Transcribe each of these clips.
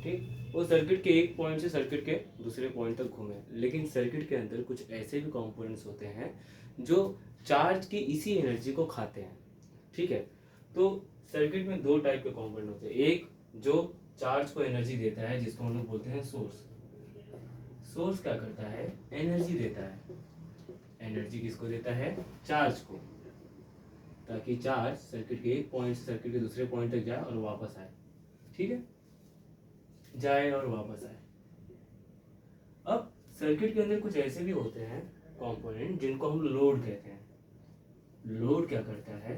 ठीक, वो सर्किट के एक पॉइंट से सर्किट के दूसरे पॉइंट तक घूमे। लेकिन सर्किट के अंदर कुछ ऐसे भी कंपोनेंट्स होते हैं जो चार्ज की इसी एनर्जी को खाते हैं। ठीक है, तो सर्किट में दो टाइप के कंपोनेंट होते हैं। एक जो चार्ज को एनर्जी देता है, जिसको हम लोग बोलते हैं सोर्स। सोर्स क्या करता है, एनर्जी देता है। एनर्जी किसको देता है, चार्ज को, ताकि चार्ज सर्किट के एक पॉइंट से सर्किट के दूसरे पॉइंट तक जाए और वापस आए। ठीक है, जाए और वापस आए। अब सर्किट के अंदर कुछ ऐसे भी होते हैं कंपोनेंट जिनको हम लोड कहते हैं। लोड क्या करता है,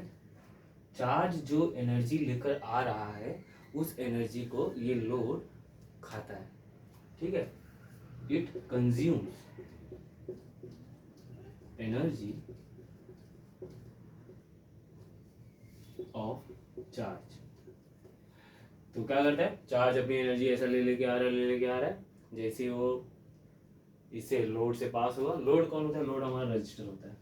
चार्ज जो एनर्जी लेकर आ रहा है उस एनर्जी को ये लोड खाता है। ठीक है, it consumes energy of charge. तो क्या करता है, चार्ज अपनी एनर्जी ऐसा ले लेके आ रहा है। जैसे वो इससे लोड से पास हुआ, लोड कौन होता है, लोड हमारा रजिस्टर होता है।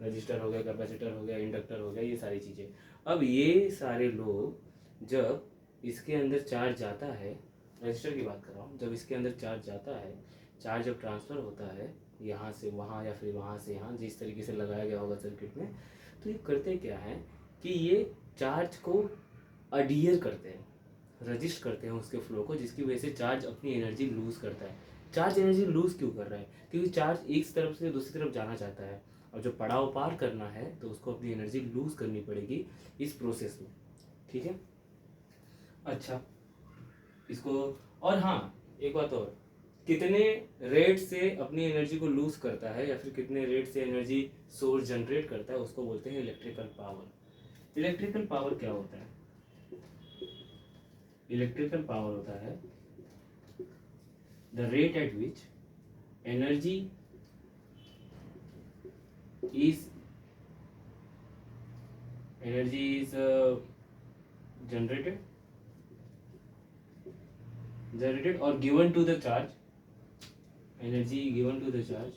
रजिस्टर हो गया, कैपेसिटर हो गया, इंडक्टर हो गया, ये सारी चीज़ें। अब ये सारे लोग जब इसके अंदर चार्ज जाता है, रजिस्टर की बात कर रहा हूँ, जब इसके अंदर चार्ज जाता है, चार्ज जब ट्रांसफ़र होता है यहाँ से वहाँ या फिर वहाँ से यहाँ, जिस तरीके से लगाया गया होगा सर्किट में, तो ये करते क्या है कि ये चार्ज को अडियर करते हैं, रजिस्ट करते हैं उसके फ्लो को, जिसकी वजह से चार्ज अपनी एनर्जी लूज़ करता है। चार्ज एनर्जी लूज़ क्यों कर रहा है, क्योंकि चार्ज एक तरफ से दूसरी तरफ जाना चाहता है, और जो पड़ाव पार करना है तो उसको अपनी एनर्जी लूज़ करनी पड़ेगी इस प्रोसेस में। ठीक है, अच्छा इसको, और हाँ एक बात और, कितने रेट से अपनी एनर्जी को लूज करता है या फिर कितने रेट से एनर्जी सोर्स जनरेट करता है, उसको बोलते हैं इलेक्ट्रिकल पावर। इलेक्ट्रिकल पावर क्या होता है, इलेक्ट्रिकल पावर होता है the rate at which energy is generated or given to the charge, energy given to the charge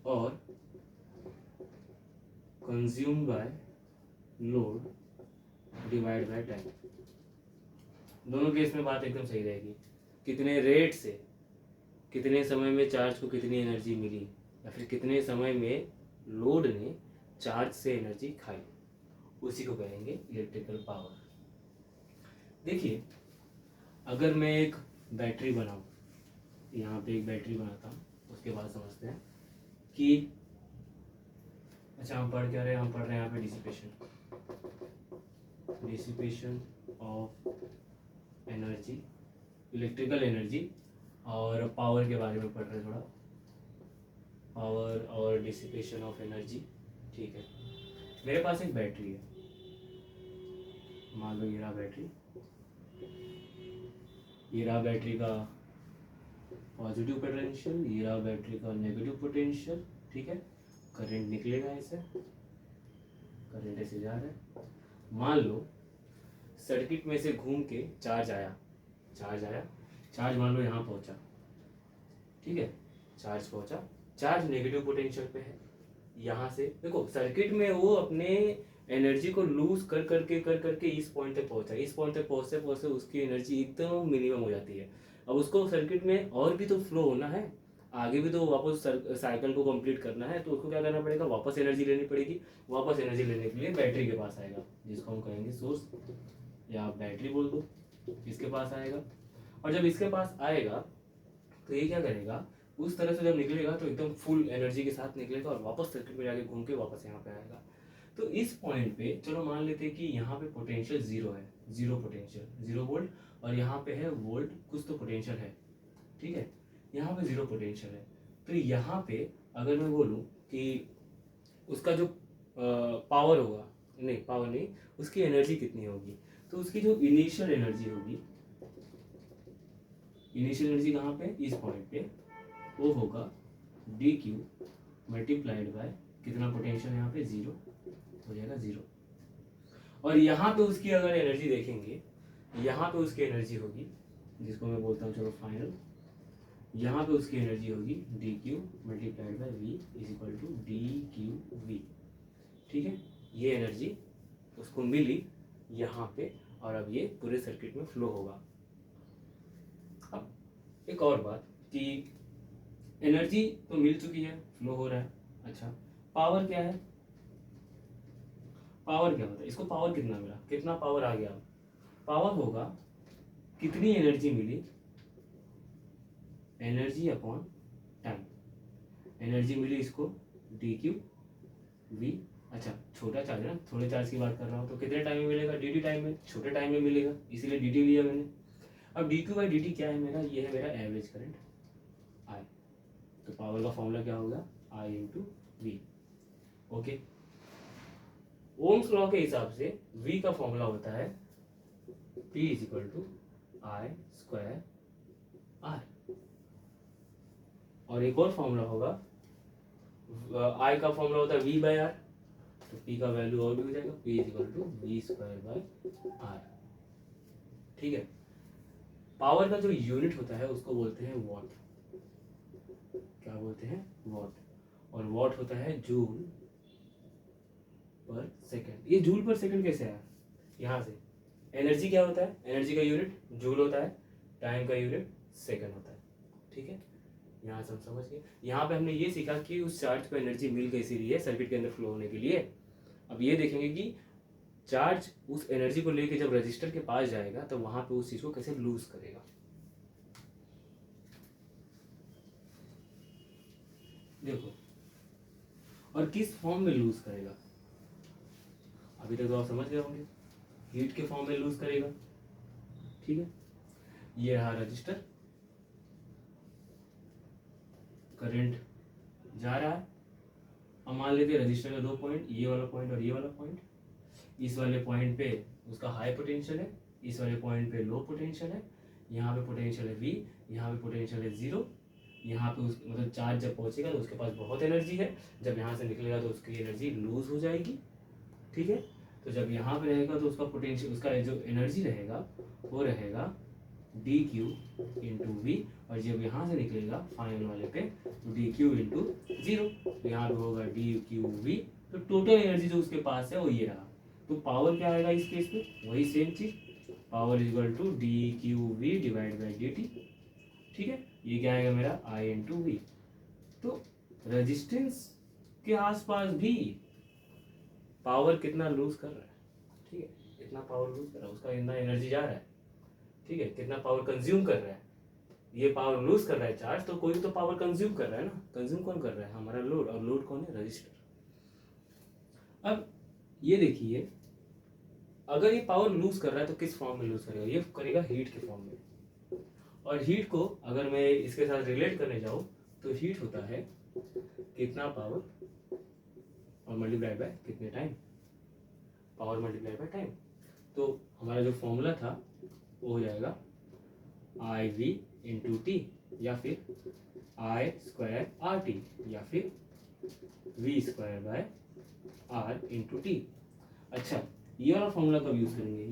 or consumed by load divided by time। दोनों केस में बात एकदम सही रहेगी। कितने रेट से कितने समय में चार्ज को कितनी एनर्जी मिली, या फिर कितने समय में लोड ने चार्ज से एनर्जी खाई, उसी को कहेंगे इलेक्ट्रिकल पावर। देखिए, अगर मैं एक बैटरी बनाऊं, यहाँ पे एक बैटरी बनाता हूँ, उसके बाद समझते हैं कि अच्छा हम पढ़ क्या रहे हैं, हम पढ़ रहे हैं यहाँ पे dissipation of energy, electrical energy और पावर के बारे में पढ़ रहे हैं थोड़ा, पावर और डिसिपेशन ऑफ एनर्जी। ठीक है, मेरे पास एक बैटरी है, मान लो ये रहा बैटरी, ये रहा बैटरी का पॉजिटिव पोटेंशियल, ये रहा बैटरी का नेगेटिव पोटेंशियल। ठीक है, करंट निकलेगा ऐसे, करंट ऐसे जा रहा है। मान लो सर्किट में से घूम के चार्ज आया, चार्ज मान लो यहाँ पहुँचा। ठीक है, चार्ज पहुँचा, चार्ज नेगेटिव पोटेंशियल पे है। यहाँ से देखो सर्किट में वो अपने एनर्जी को लूज कर करके इस पॉइंट तक पहुंचा। इस पॉइंट तक पहुंचते पहुंचते उसकी एनर्जी एकदम मिनिमम हो जाती है। अब उसको सर्किट में और भी तो फ्लो होना है, आगे भी तो वापस साइकिल को कंप्लीट करना है, तो उसको क्या करना पड़ेगा, वापस एनर्जी लेनी पड़ेगी। वापस एनर्जी लेने के लिए बैटरी के पास आएगा, जिसको हम कहेंगे सोर्स या बैटरी बोल दो, इसके पास आएगा। और जब इसके पास आएगा तो ये क्या करेगा, उस तरह से जब निकलेगा तो एकदम फुल एनर्जी के साथ निकलेगा और वापस सर्किट में जाके घूम के वापस यहाँ पे आएगा। तो इस पॉइंट पे चलो मान लेते हैं कि यहाँ पे पोटेंशियल जीरो है, जीरो पोटेंशियल, 0 वोल्ट, और यहाँ पे है वोल्ट, कुछ तो पोटेंशियल है। ठीक है, यहाँ पे 0 पोटेंशियल है। तो यहाँ पे अगर मैं बोलूँ कि उसका जो पावर होगा, नहीं पावर नहीं, उसकी एनर्जी कितनी होगी, तो उसकी जो इनिशियल एनर्जी होगी, इनिशियल एनर्जी कहाँ पे, इस पॉइंट पे, वो होगा dq मल्टीप्लाइड बाय कितना पोटेंशियल, यहाँ पे 0 हो जाएगा, 0। और यहाँ पे उसकी अगर एनर्जी देखेंगे, यहाँ पे उसकी एनर्जी होगी, जिसको मैं बोलता हूँ चलो फाइनल, यहाँ पे उसकी एनर्जी होगी dq multiplied by v is equal to dqv। ठीक है, ये एनर्जी उसको मिली यहाँ पे, और अब ये पूरे सर्किट में फ्लो होगा। अब एक और बात कि एनर्जी तो मिल चुकी है, फ्लो हो रहा है। अच्छा, पावर क्या है? पावर क्या होता है? इसको पावर कितना मिला, कितना पावर आ गया? पावर होगा कितनी एनर्जी मिली, एनर्जी अपॉन टाइम। एनर्जी मिली इसको डी क्यू वी। अच्छा, छोटा चार्ज है ना, थोड़े चार्ज की बात कर रहा हूँ, तो कितने टाइम में मिलेगा? डी टी टाइम में, छोटे टाइम में मिलेगा, इसीलिए डी टी लिया मैंने। अब D Q by D T क्या है मेरा? ये है मेरा एवरेज करंट आई। तो पावर का फॉर्मूला क्या होगा? I into V. Okay, Ohm's law के हिसाब से वी का फॉर्मूला होता है P is equal to I square R. और एक और फॉर्मूला होगा, आई का फॉर्मूला होता है V बाय आर, तो P का वैल्यू और भी हो जाएगा, P is equal to V square by R. ठीक है, पावर का जो यूनिट होता है उसको बोलते हैं वॉट। क्या बोलते हैं? वॉट। और वॉट होता है जूल पर सेकंड। ये जूल पर सेकंड कैसे आया? यहाँ से एनर्जी क्या होता है? एनर्जी का यूनिट जूल होता है, टाइम का यूनिट सेकंड होता है। ठीक है, यहाँ से हम समझ गए। यहाँ पे हमने ये सीखा कि उस चार्ज को एनर्जी मिल कैसी रही है सर्किट के अंदर फ्लो होने के लिए। अब ये देखेंगे कि चार्ज उस एनर्जी को लेके जब रजिस्टर के पास जाएगा तो वहां पे उस चीज को कैसे लूज करेगा। देखो, और किस फॉर्म में लूज करेगा? अभी तक तो आप समझ गए होंगे, हीट के फॉर्म में लूज करेगा। ठीक है, ये रहा रजिस्टर, करंट जा रहा है। अब मान लेते हैं रजिस्टर में दो पॉइंट, ये वाला पॉइंट और ये वाला पॉइंट। इस वाले पॉइंट पे उसका हाई पोटेंशियल है, इस वाले पॉइंट पे लो पोटेंशियल है। यहाँ पे पोटेंशियल है V, यहाँ पे पोटेंशियल है 0। यहाँ पे उस मतलब चार्ज जब पहुंचेगा तो उसके पास बहुत एनर्जी है, जब यहाँ से निकलेगा तो उसकी एनर्जी लूज हो जाएगी। ठीक है, तो जब यहाँ पे रहेगा तो उसका पोटेंशियल, उसका जो एनर्जी रहेगा वो रहेगा डी क्यू इंटू वी, और जब यहाँ से निकलेगा फाइनल वाले पे तो डी क्यू इंटू 0, तो यहाँ पे होगा डी क्यू वी। तो टोटल एनर्जी जो उसके पास है वो ये रहा। तो पावर क्या आएगा इस केस में? वही सेम चीज, power is equal to D Q V divide by D T. ठीक है, ये क्या आएगा मेरा? I into V. तो रेजिस्टेंस के आसपास भी पावर कितना लूज कर रहा है? ठीक है, कितना पावर लूज कर रहा है, उसका इतना एनर्जी जा रहा है। ठीक है, कितना पावर कंज्यूम कर रहा है? ये पावर लूज कर रहा है चार्ज, तो कोई तो पावर कंज्यूम कर रहा है ना। कंज्यूम कौन कर रहा है? हमारा लोड। और लोड कौन है? रजिस्टर। अब ये देखिए, अगर ये पावर लूज कर रहा है तो किस फॉर्म में लूज करेगा? ये करेगा हीट के फॉर्म में। और हीट को अगर मैं इसके साथ रिलेट करने जाऊं तो हीट होता है कितना पावर और मल्टीप्लाई बाय कितने time, power multiply by time. तो हमारा जो फॉर्मूला था वो हो जाएगा आई वी इंटू टी, या फिर आई स्क्वायर आर टी, या फिर V square by R into T. अच्छा, ये वाला फॉर्मूला कब यूज करेंगे?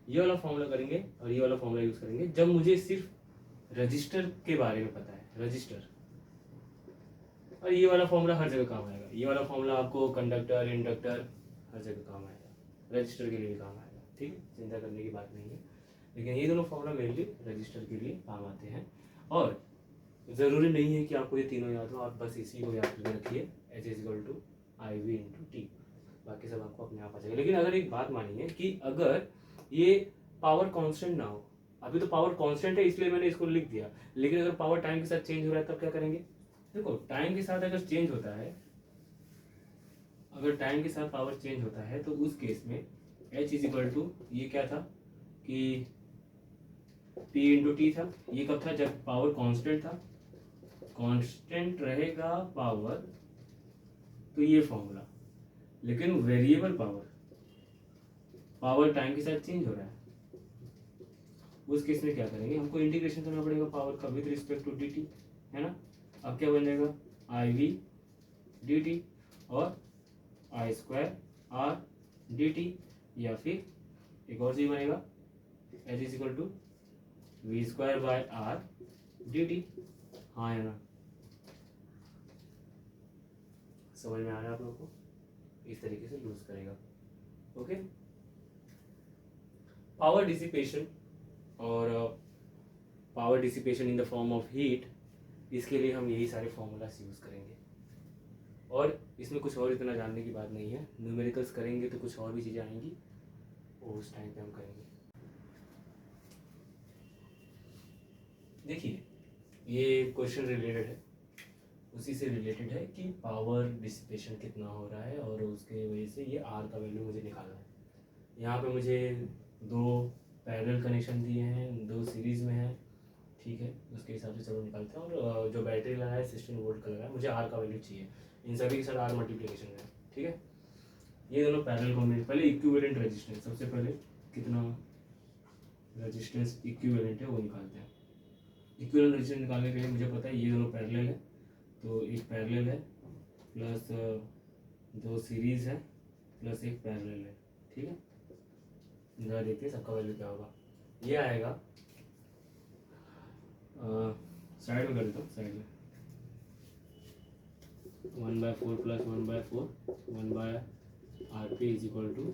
ये वाला फॉर्मूला करेंगे, और ये वाला फॉर्मूला यूज करेंगे जब मुझे सिर्फ रजिस्टर के बारे में पता है, रजिस्टर। और ये वाला फॉर्मूला हर जगह काम आएगा। ये वाला फॉर्मूला आपको कंडक्टर, इंडक्टर हर जगह काम आएगा, रजिस्टर के लिए भी काम आएगा। ठीक है, चिंता करने की बात नहीं है। लेकिन ये दोनों फॉर्मूला मेनली रजिस्टर के लिए काम आते हैं। और ज़रूरी नहीं है कि आपको ये तीनों याद हो, आप बस इसी को याद करके रखिए, H is equal to I V into T. बाकी सब आपको अपने आप आ जाएगा। लेकिन अगर एक बात मानिए कि अगर ये पावर कांस्टेंट ना हो, अभी तो पावर कांस्टेंट है इसलिए मैंने इसको लिख दिया, लेकिन अगर पावर टाइम के साथ चेंज हो रहा है तब क्या करेंगे? देखो, टाइम के साथ अगर चेंज होता है, अगर टाइम के साथ पावर चेंज होता है तो उस केस में H इज इक्वल टू, ये क्या था कि P इंटू टी था। ये कब था? जब पावर कांस्टेंट था। कांस्टेंट रहेगा पावर, तो ये फॉर्मूला। लेकिन वेरिएबल पावर, पावर टाइम के साथ चेंज हो रहा है, उस केस में क्या करेंगे? हमको इंटीग्रेशन करना पड़ेगा पावर का with respect to D T, है ना। अब क्या बन जाएगा? आई वी डी टी और I square R D T, या फिर एक और चीज बनेगा H is equal to V square by R D T. हाँ है ना, समझ में आ रहा है आप लोगों को? इस तरीके से लूज करेगा। ओके। पावर डिसिपेशन और power dissipation in the form of heat, इसके लिए हम यही सारे फॉर्मूलाज यूज़ करेंगे। और इसमें कुछ और इतना जानने की बात नहीं है, न्यूमेरिकल्स करेंगे तो कुछ और भी चीज़ें आएंगी, वो उस टाइम पे हम करेंगे। देखिए ये क्वेश्चन रिलेटेड है, उसी से रिलेटेड है कि पावर डिसिपेशन कितना हो रहा है और उसके वजह से ये आर का वैल्यू मुझे निकालना है। यहाँ पे मुझे दो पैरेलल कनेक्शन दिए हैं, दो सीरीज़ में है, ठीक है, उसके हिसाब से चलो निकालते हैं। और जो बैटरी लगा है 16 वोल्ट का लगा है, मुझे आर का वैल्यू चाहिए, इन सभी के साथ आर मल्टीप्लिकेशन है, ठीक है। ये दोनों पैरेलल कॉम्बिनेशन, पहले इक्विवेलेंट रेजिस्टेंस, सबसे पहले कितना रेजिस्टेंस इक्विवेलेंट है वो निकालते हैं। इक्विवेलेंट रेजिस्टेंस निकालने के लिए मुझे पता है ये दोनों पैरेलल है, तो एक पैरेलल है प्लस दो सीरीज है प्लस एक पैरेलल है, ठीक है। जरा देखते हैं सबका वैल्यू क्या होगा। ये आएगा साइड में कर देता हूँ, साइड में 1/4 plus 1/4 1/RP is equal to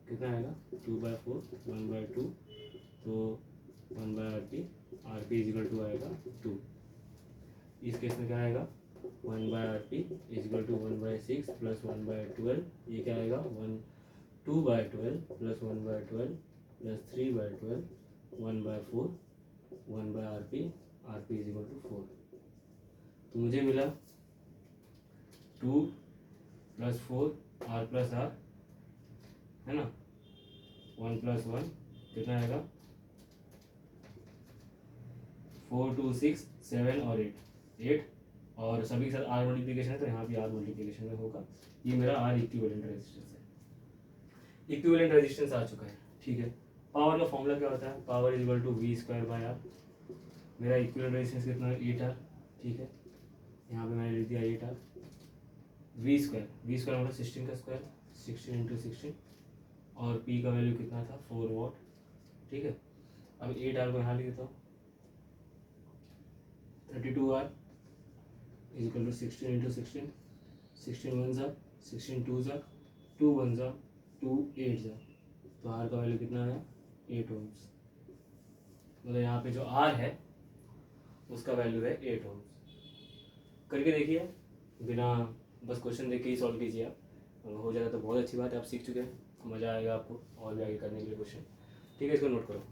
कितना आएगा 2/4 1/2, तो 1/RP, RP is equal to आएगा 2। इस केस में क्या आएगा 1/RP is equal to 1/6 plus 1/12, ये क्या आएगा 2/12 plus 1/12 plus 3/12 1/4 1/RP, RP is equal to 4। तो मुझे मिला 2 प्लस 4 R प्लस R है ना, 1 प्लस 1 कितना आएगा 4 2 6 7 और 8 और सभी के साथ R मल्टीप्लिकेशन है तो यहाँ भी R मल्टीप्लिकेशन में होगा। ये मेरा R इक्विवेलेंट रेजिस्टेंस है, इक्विवेलेंट रेजिस्टेंस आ चुका है, ठीक है। पावर का फॉर्मूला क्या होता है, power is equal to V²/R। मेरा इक्विवेलेंट रेजिस्टेंस कितना है 8R, ठीक है, यहाँ पे मैंने लिख दिया 8R। V² मतलब 16 का स्क्वायर, 16 इंटू 16, और P का वैल्यू कितना था 4 वॉट, ठीक है। अब 8R को यहाँ लिख देता हूँ, 32R is equal to 16 into 16, 16 1 ज़ा 16 2 ज़ा 2 1 ज़ा 2 8 ज़ा, तो R का वैल्यू कितना आया 8 ओम्स। मतलब यहाँ पे जो R है उसका वैल्यू है 8 ओम्स। करके देखिए, बिना बस क्वेश्चन देख के ही सॉल्व कीजिए आप, अगर हो जाएगा तो बहुत अच्छी बात है, आप सीख चुके हैं, मज़ा आएगा आपको और भी आगे करने के लिए क्वेश्चन, ठीक है। इसको नोट करो।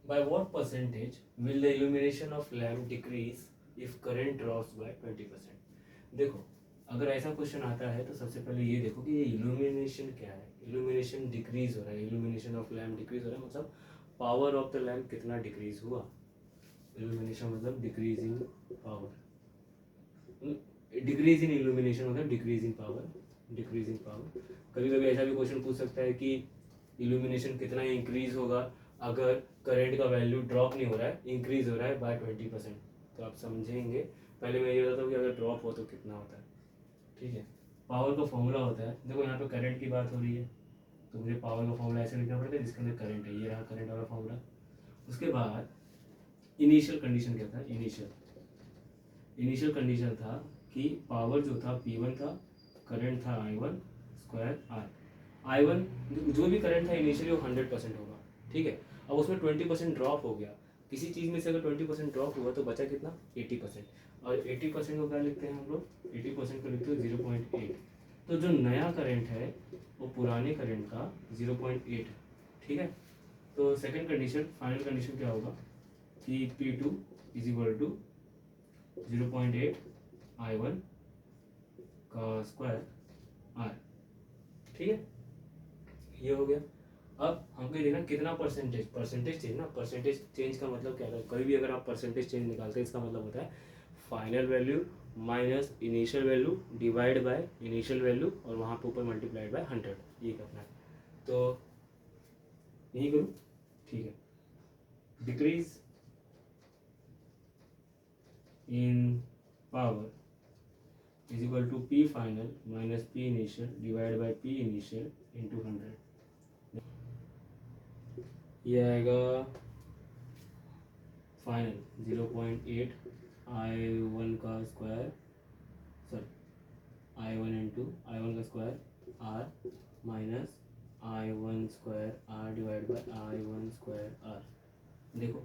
By what percentage will the illumination of lamp decrease if current drops by 20%? देखो अगर ऐसा क्वेश्चन आता है तो सबसे पहले ये देखो कि ये इल्यूमिनेशन क्या है। इल्यूमिनेशन डिक्रीज हो रहा है, इल्यूमिनेशन ऑफ लैम्प डिक्रीज हो रहा है, मतलब पावर ऑफ द लैम्प कितना डिक्रीज हुआ। इल्यूमिनेशन मतलब decrease in power, decrease in illumination मतलब decrease in power, decrease in power. कभी कभी ऐसा भी क्वेश्चन पूछ सकता है कि इल्यूमिनेशन कितना इंक्रीज होगा अगर करंट का वैल्यू ड्रॉप नहीं हो रहा है, इंक्रीज हो रहा है बाय 20%। तो आप समझेंगे, पहले मैं ये बताता हूँ कि अगर ड्रॉप हो तो कितना होता है, ठीक है। पावर का फॉर्मूला होता है, देखो यहाँ पे करंट की बात हो रही है तो मुझे पावर का फॉर्मूला ऐसे लिखना पड़ेगा जिसके अंदर करंट है, ये रहा करंट वाला फॉर्मूला। उसके बाद इनिशियल कंडीशन क्या था, इनिशियल कंडीशन था कि पावर जो था P1 था, करंट था I1 स्क्वायर R। I1 जो भी करंट था इनिशियली वो 100% होगा, ठीक है। अब उसमें 20% ड्रॉप हो गया, किसी चीज़ में से अगर 20% ड्रॉप हुआ तो बचा कितना 80%, और 80% को क्या लिखते हैं हम लोग, 80% को लिखते हैं 0.8। तो जो नया करंट है वो पुराने करंट का 0.8, ठीक है। तो सेकंड कंडीशन, फाइनल कंडीशन क्या होगा कि P2 is equal to 0.8 I1 का स्क्वायर R, ठीक है। ये हो गया। अब हमको देखना कितना परसेंटेज चेंज ना, परसेंटेज चेंज का मतलब क्या है, कभी भी अगर आप परसेंटेज चेंज निकालते हैं इसका मतलब होता है final value minus initial value divide by initial value और वहाँ पे ऊपर मल्टीप्लाइड बाय 100, ये करना है। तो यही करूँ, ठीक है। Decrease in power is equal to P final minus P initial divided by P initial into 100। ये आएगा फाइनल 0.8 I1 का square, sorry I1 into I1 का square R minus I1 square R divide by I1 square R। देखो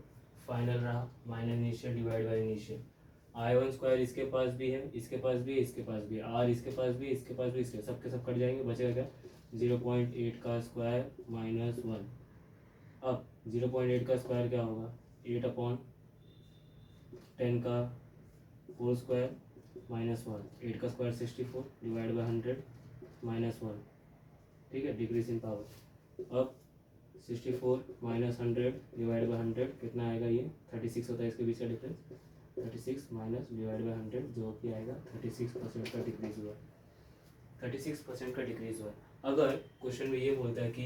final रहा minus initial divide by initial. I1 square इसके पास भी है, इसके पास भी है, इसके पास भी है, R इसके पास भी, इसके पास भी, इसके सबके सब कट जाएंगे, बचेगा क्या 0.8 का स्क्वायर माइनस 1। अब 0.8 का स्क्वायर क्या होगा 8/10 का होल स्क्वायर माइनस 1। 8 का स्क्वायर 64 डिवाइड बाई 100 माइनस 1। ठीक है, डिक्रीज इन पावर। अब 64 माइनस 100 डिवाइड बाई 100 कितना आएगा, ये 36 होता है इसके बीच का डिफरेंस। 36 माइनस डिवाइड बाई 100 जो कि आएगा 36% का डिक्रीज हुआ, 36% का डिक्रीज हुआ। अगर क्वेश्चन में ये बोलता है कि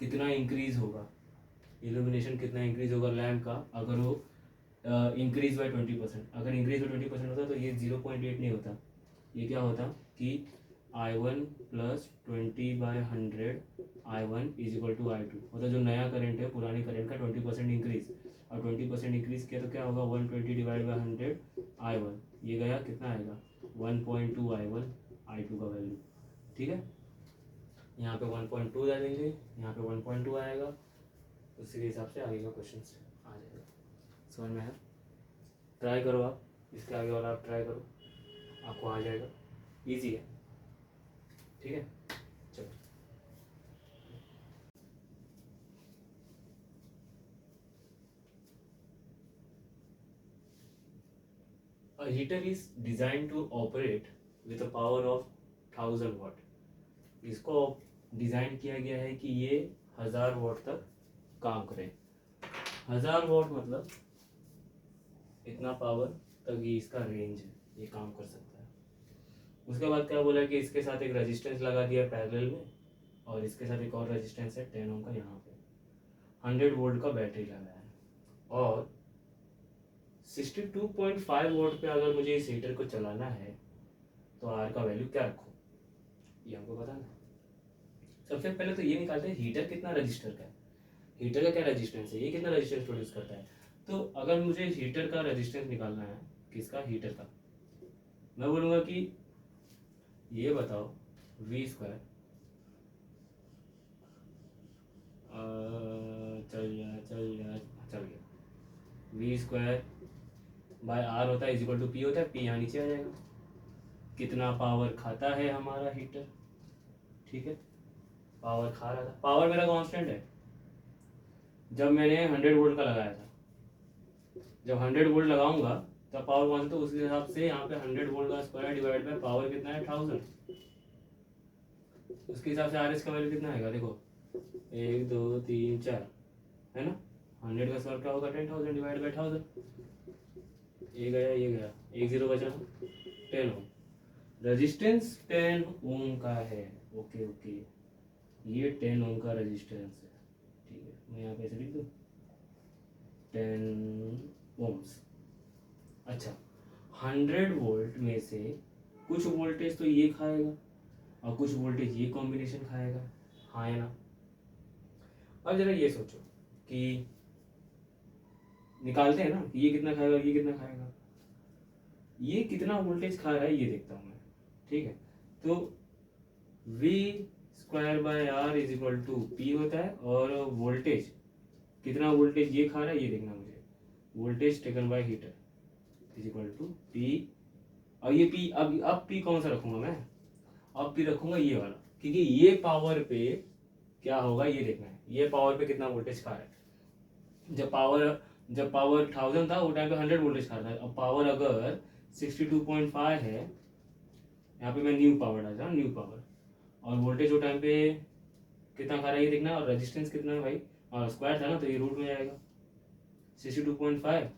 कितना इंक्रीज होगा इल्यूमिनेशन, कितना इंक्रीज होगा लैम्प का, अगर वो इंक्रीज बाय 20%, अगर इंक्रीज बाय 20% होता तो ये 0.8 नहीं होता, ये क्या होता कि I1 plus 20/100 I1 is equal to I2 होता। जो नया करंट है पुराने करंट का 20% इंक्रीज, और 20% इंक्रीज किया तो क्या होगा 120 डिवाइड बाई 100 I1, ये गया कितना आएगा 1.2 I1 I2 का वैल्यू। ठीक है, यहाँ पे 1.2 डालेंगे, यहाँ पे 1.2 आएगा, उसी के हिसाब से आगे का क्वेश्चन आ जाएगा। समझ में है? ट्राई करो आप, इसके आगे वाला आप ट्राई करो, आपको आ जाएगा, इजी है। ठीक है, चलो A heater is designed to operate with a power of 1000 watt। इसको डिज़ाइन किया गया है कि ये 1000 वाट तक काम करे। 1000 वाट मतलब इतना पावर तक ये इसका रेंज है, ये काम कर सकता है। उसके बाद क्या बोला कि इसके साथ एक रेजिस्टेंस लगा दिया पैरेलल में, और इसके साथ एक और रेजिस्टेंस है 10 ओम का, यहाँ पे 100 वोल्ट का बैटरी लगाया है, और 62.5 वोल्ट पे अगर मुझे इस हीटर को चलाना है तो आर का वैल्यू क्या रखूँ, ये हमको बताना है। सबसे पहले तो ये निकालते हैं हीटर कितना रजिस्टर का है, हीटर का क्या रेजिस्टेंस है, ये कितना रेजिस्टेंस प्रोड्यूस करता है। तो अगर मुझे हीटर का रेजिस्टेंस निकालना है, किसका, हीटर का, मैं बोलूँगा कि ये बताओ V स्क्वायर, चल गया V स्क्वायर बाय R होता है, इज इक्वल टू P होता है, P यहाँ नीचे आ जाएगा। कितना पावर खाता है हमारा हीटर, ठीक है, पावर खा रहा था, पावर मेरा कांस्टेंट है। जब मैंने 100 वोल्ट का लगाया था, जब 100 वोल्ट लगाऊंगा तब पावर कौन सा, तो उस हिसाब से यहाँ पे 100 वोल्ट का स्क्वायर डिवाइड बाय पावर कितना है 1000, उसके हिसाब से RS का वैल्यू कितना आएगा, देखो 1 2 3 4 है ना। 100 का स्क्वायर क्या होगा 10,000 डिवाइड बाय 1000, ये गया ये गया, 1 0 बचा 10 ओम। रेजिस्टेंस 10 ओम का है, ओके ओके, ये 10 ओम का रेजिस्टेंस है। ठीक है, मैं यहाँ पे ऐसे लिख दूँ 10 ओम्स। अच्छा, 100 वोल्ट में से कुछ वोल्टेज तो ये खाएगा और कुछ वोल्टेज ये कॉम्बिनेशन खाएगा, हाँ है ना। अब जरा ये सोचो कि निकालते हैं ना कि ये कितना खाएगा और ये कितना खाएगा, ये कितना वोल्टेज खा रहा है ये देखता हूँ मैं। ठीक है, तो V square by R is equal to P होता है, और वोल्टेज कितना वोल्टेज ये खा रहा है ये देखना मुझे, voltage taken by heater is equal to P, और ये P अब P कौन सा रखूंगा मैं, अब P रखूंगा ये वाला, क्योंकि ये पावर पे क्या होगा ये देखना है, ये पावर पे कितना वोल्टेज खा रहा है। जब पावर 1000 था वो टाइम पे 100 वोल्टेज खा रहा था, अब पावर अगर 62.5 है, यहाँ पे मैं न्यू पावर डालता हूँ, न्यू पावर, और वोल्टेज वो टाइम पे कितना खा रहा है ये देखना है, और रेजिस्टेंस कितना है भाई, और स्क्वायर था ना तो ये रूट में जाएगा 62.5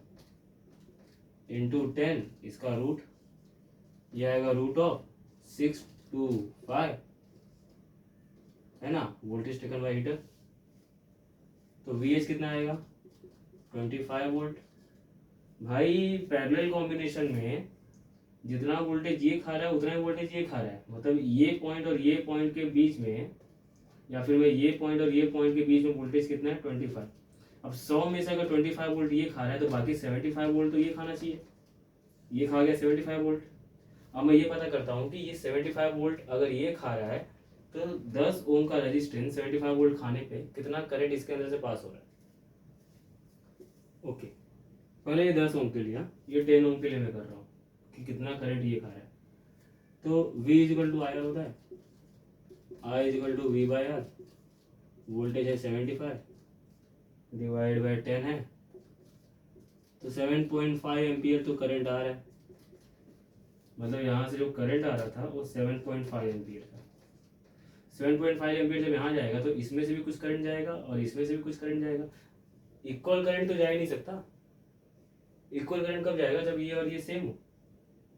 इंटू 10, इसका रूट ये आएगा रूट ऑफ 625 है ना, वोल्टेज टेकन बाय हीटर। तो VH कितना आएगा 25 वोल्ट। भाई पैरेलल कॉम्बिनेशन में जितना वोल्टेज ये खा रहा है उतना ही वोल्टेज ये खा रहा है, मतलब ये पॉइंट और ये पॉइंट के बीच में, या फिर मैं ये पॉइंट और ये पॉइंट के बीच में वोल्टेज कितना है 25। अब 100 में से अगर 25 वोल्ट ये खा रहा है तो बाकी 75 वोल्ट तो ये खाना चाहिए, ये खा गया 75 वोल्ट। अब मैं ये पता करता हूँ कि ये 75 वोल्ट अगर ये खा रहा है तो 10 ओम का रेजिस्टेंस 75 वोल्ट खाने पे कितना करंट इसके अंदर से पास हो रहा है। ओके, पहले ये 10 ओम के लिए, ये 10 ओम के लिए मैं कर रहा हूँ कि कितना करंट ये खा रहा है। तो V is equal to I R होता है, I is equal to V by R, voltage है 75 डिवाइड बाई 10 है, तो 7.5 एम्पियर तो करंट आ रहा है। मतलब यहाँ से जो करंट आ रहा था वो 7.5 एम्पियर था। 7.5 एम्पियर जब यहाँ जाएगा तो इसमें से भी कुछ करंट जाएगा और इसमें से भी कुछ करंट जाएगा। इक्वल करंट तो जा ही नहीं सकता। इक्वल करंट कब जाएगा, जब ये और ये सेम हो।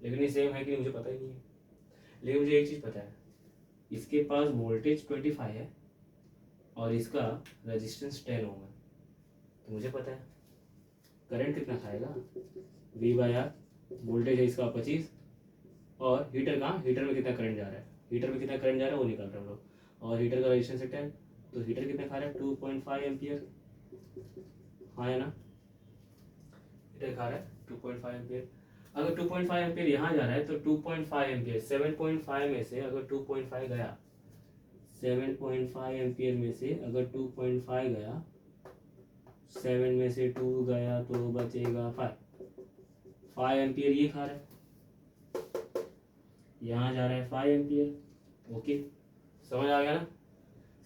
लेकिन ये सेम है कि नहीं मुझे पता ही नहीं है। लेकिन मुझे एक चीज़ पता है, इसके पास वोल्टेज 25 है और इसका रेजिस्टेंस 10 ओम है। तो मुझे पता है करंट कितना खाएगा, V बाई आर, वोल्टेज है इसका 25 और हीटर कहाँ, हीटर में कितना करंट जा रहा है, हीटर में कितना करंट जा रहा है वो निकाल रहे हम लोग, और हीटर का रेजिस्टेंस है 10, तो हीटर कितना खा रहा है 2.5 एम्पियर। हाँ है ना, हीटर खा रहा है 2.5 एम्पियर। अगर 2.5 एम्पियर यहाँ जा रहा है तो 2.5 एम्पियर 7.5 में से अगर 2.5 गया, 7.5 एम्पियर में से अगर 2.5 गया, 7 में से 2 गया तो बचेगा 5 एम्पियर ये खा रहा है। यहाँ जा रहा है 5 एम्पियर। ओके, समझ आ गया ना।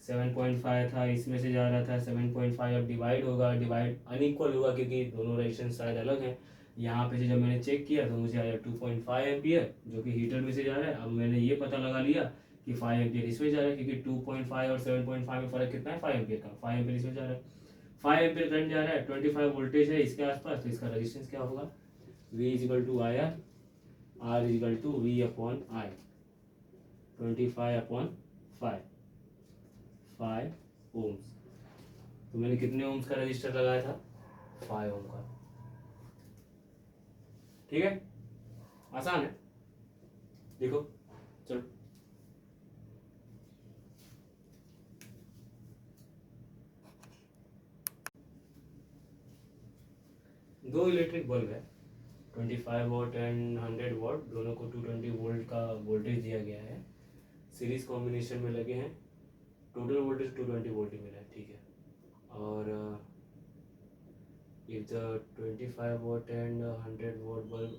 7.5 था, इसमें से जा रहा था 7.5, अब डिवाइड होगा, डिवाइड अनइक्वल होगा क्योंकि दोनों रेजिस्टेंस शायद अलग हैं। यहाँ पे से जब मैंने चेक किया तो मुझे आया 2.5 एम्पियर जो कि हीटर में से जा रहा है। अब मैंने ये पता लगा लिया कि 5 एम्पियर इसमें जा रहा है क्योंकि 2.5 और 7.5 में फ़र्क कितना है, 5 एम्पियर का। 5 एम्पियर इसमें जा रहा है, 5 एम्पियर करंट जा रहा है, 25 वोल्टेज है इसके आसपास, तो इसका रेजिस्टेंस क्या होगा, V is equal to I R, R is equal to V upon I, 25 upon 5 ohms. तो मैंने कितने ओम्स का रजिस्टर लगाया था, 5 ओम का। ठीक है, आसान है, देखो चलो। दो इलेक्ट्रिक बल्ब है, 25 वॉट एंड 100 वॉट, दोनों को 220 वोल्ट का वोल्टेज दिया गया है, सीरीज कॉम्बिनेशन में लगे हैं, टोटल वोल्टेज 220 वोल्ट ही मिला है। ठीक है, और if the 25 watt and 100 watt bulb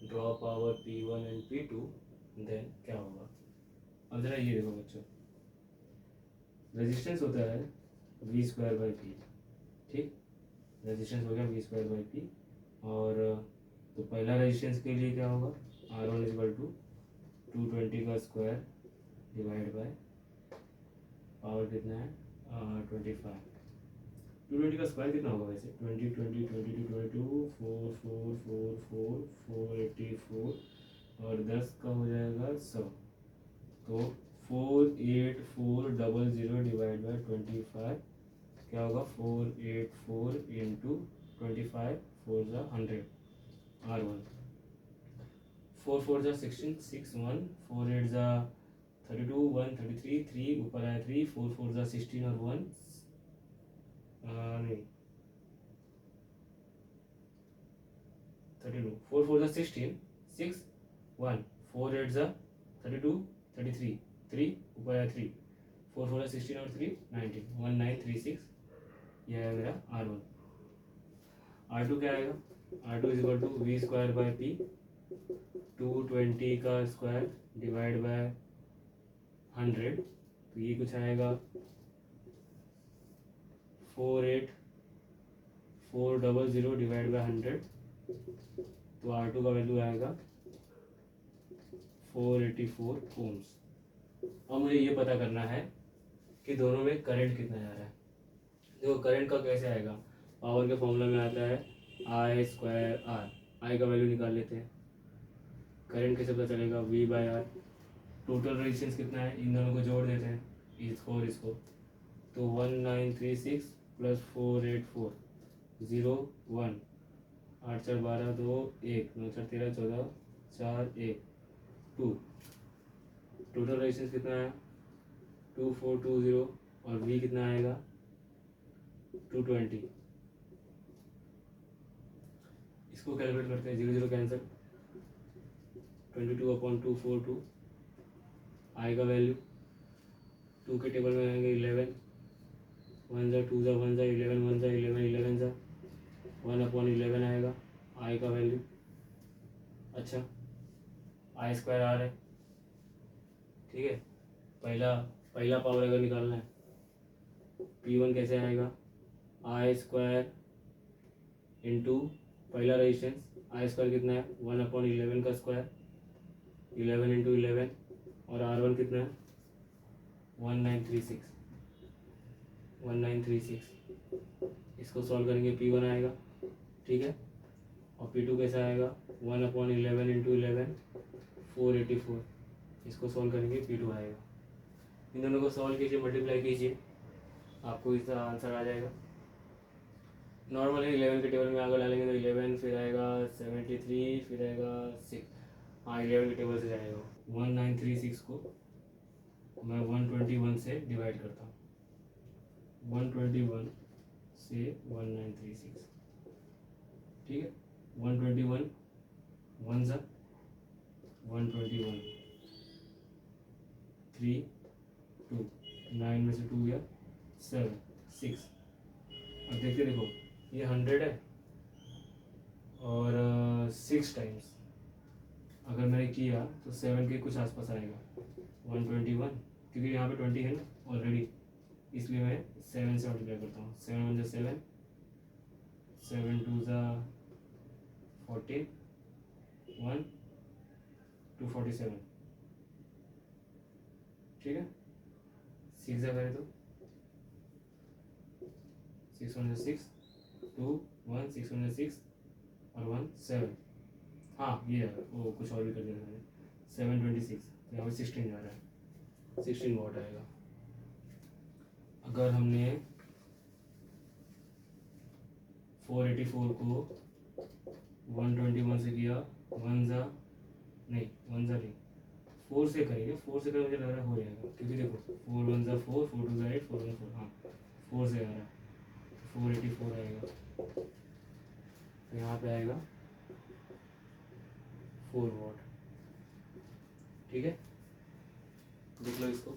draw power P1 and P2 then क्या होगा। अब जरा ये देखो बच्चों, रेजिस्टेंस होता है V स्क्वायर बाई पी। ठीक, रेजिस्टेंस हो गया V स्क्वायर बाई पी, और तो पहला रेजिस्टेंस के लिए क्या होगा, R1 इजकल टू 220 का स्क्वायर डिवाइड बाय पावर कितना है 25। 220 का स्क्वायर कितना होगा वैसे, 20 20 22 22 4 4 4 4 484 और 10 का हो जाएगा 100, तो 48400 डिवाइड बाय 25 क्या होगा, 484 इंटू 25 4 जा 100, R1 4 4 जा 16 6 1 4 8 जा 32 1 33 3 ऊपर आया 3 4 4 जा 16 और 1 नहीं 32 4 4 जा 16 6 1 4 8 जा 32 33 3 ऊपर आया 3 4 4 जा 16 और 3 19 1936, यह है मेरा R1। R2 क्या आएगा, R2 is equal to V square by P, 220 का स्क्वायर डिवाइड बाय 100, तो ये कुछ आएगा 48400 डिवाइड बाय 100, तो R2 का वैल्यू आएगा 484 ओम्स। अब मुझे ये पता करना है कि दोनों में करंट कितना जा रहा है। देखो करंट का कैसे आएगा, पावर के फॉर्मूला में आता है I स्क्वायर R, I का वैल्यू निकाल लेते हैं। करंट कैसे पता चलेगा, V by R, total resistance कितना है, इन दोनों को जोड़ देते हैं, इसको और इसको, तो 1936 प्लस 484 0 1 8 4 12 2 1 9 4 13 14 4 1 2, टोटल रेजिस्टेंस कितना है 2420 और V कितना आएगा 220। इसको कैलकुलेट करते हैं, 0 0 कैंसिल, 22/242 आई का वैल्यू 2 के टेबल में आएंगे 11, 1 जा 2 जा 1 जा 11, 1 जा 11, 11 जा 1/11 आएगा आई का वैल्यू। अच्छा आई स्क्वायर आ रहा है, ठीक है। पहला पावर अगर निकालना है, P1 कैसे आएगा, आई स्क्वायर इंटू पहला रेजिस्टेंस, आई स्क्वायर कितना है 1/11 का स्क्वायर, 11 इंटू 11, और R1 कितना है 1936। इसको सॉल्व करेंगे P1 आएगा, ठीक है। और P2 कैसा आएगा 1/11 इंटू 11 484। इसको सॉल्व करेंगे P2 आएगा। इन दोनों को सॉल्व कीजिए, मल्टीप्लाई कीजिए, आपको इसका आंसर आ जाएगा। नॉर्मली 11 के टेबल में आगे डालेंगे तो 11, फिर आएगा 73, फिर आएगा 6। हाँ 11 के टेबल से जाएगा। 1936 को मैं 121 से डिवाइड करता हूँ, 121 से 1936, ठीक है। 121 1 सा 121, 3 2, 9 में से 2 गया 7 6। अब देखिए, देखो ये 100 है और 6 टाइम्स अगर मैंने किया तो 7 के कुछ आसपास आएगा 121, क्योंकि यहाँ पे 20 है ना ऑलरेडी, इसलिए मैं 7 से मल्टीप्लाई करता हूँ। 7 1 जा 7, 7 2 जा 14, 1 247, ठीक है। 6 जा करें तो 6 1 जा 6, 2 1 6 1 जा 6 और 1 7। हाँ ये है, वो कुछ और भी कर दिया मैंने, 726, यहाँ पे 16 जा रहा है, 16 वॉट आएगा। अगर हमने 484 को 121 से किया, 1 जा नहीं 4 से करेंगे, 4 से करें मुझे लग रहा है हो जाएगा, क्योंकि देखो 4 1 जा 4, 4 2 जा 8, 4 1 4, हाँ 4 से आ रहा है, 484 आएगा। तो यहाँ पे आएगा 4 वॉट, ठीक है। देख लो इसको।